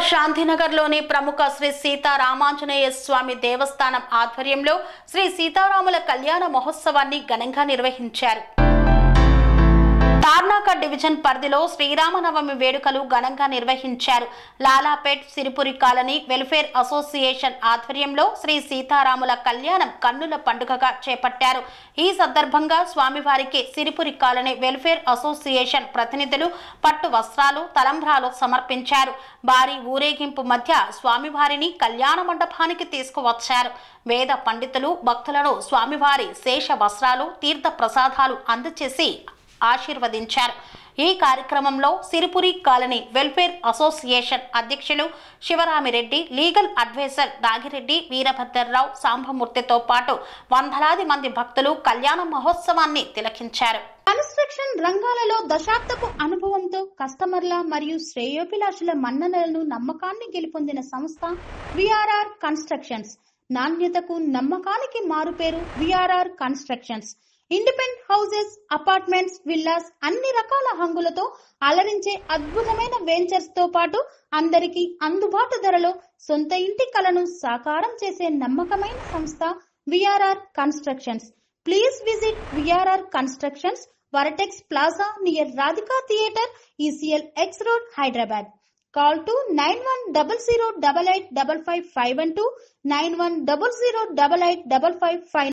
శాంతినగర్లోని ప్రముఖ శ్రీ సీతారామాంజనేయ స్వామి దేవస్థానం ఆధ్వర్యంలో శ్రీ సీతారాముల కళ్యాణ మహోత్సవాన్ని ఘనంగా నిర్వహించారు. తార్నాక డివిజన్ పరిధిలో శ్రీరామనవమి వేడుకలు ఘనంగా నిర్వహించారు. Lalapet Siripuri colony welfare association ఆధ్వర్యంలో శ్రీ సీతారాముల కళ్యాణం కన్నుల పండుగగా చేపట్టారు. ఈ సందర్భంగా స్వామివారికి సిరిపురి కాలనీ వెల్ఫేర్ అసోసియేషన్ ప్రతినిధులు పట్టు వస్త్రాలు, తలంబ్రాలు సమర్పించారు. భారీ ఊరేగింపు మధ్య స్వామివారిని కళ్యాణ మండపానికి తీసుకువచ్చారు. వేద పండితులు భక్తులను స్వామివారి శేష వస్త్రాలు, తీర్థ ప్రసాదాలు అందజేసి ఆశీర్వదించారు. ఈ కార్యక్రమంలో సిరిపురి కాలనీ వెల్ఫేర్ అసోసియేషన్ అధ్యక్షులు శివరామిరెడ్డి, లీగల్ అడ్వైజర్ నాగిరెడ్డి, వీరభద్రరావు, సాంబమూర్తితో పాటు వందలాది మంది భక్తులు కళ్యాణ మహోత్సవాన్ని తిలకించారు. కన్స్ట్రక్షన్ రంగాలలో దశాబ్దపు అనుభవంతో కస్టమర్ల మరియు శ్రేయోభిలాషుల మన్ననలను, నమ్మకాన్ని గెలుపొందిన సంస్థ విఆర్ఆర్ కన్స్ట్రక్షన్స్. నాణ్యతకు నమ్మకానికి మారుపేరు VRR constructions. Independent houses, apartments, villas అన్ని రకాల హంగులతో అలరించే అద్భుతమైన వెంచర్స్ తో పాటు అందరికీ అందుబాటు ధరలో సొంత ఇంటి కలను సాకారం చేసే నమ్మకమైన సంస్థ VRR constructions. Please visit VRR constructions, వరటెక్స్ plaza near Radhika theatre, ECL X Road, Hyderabad. Call to 910088555512, 9100885555.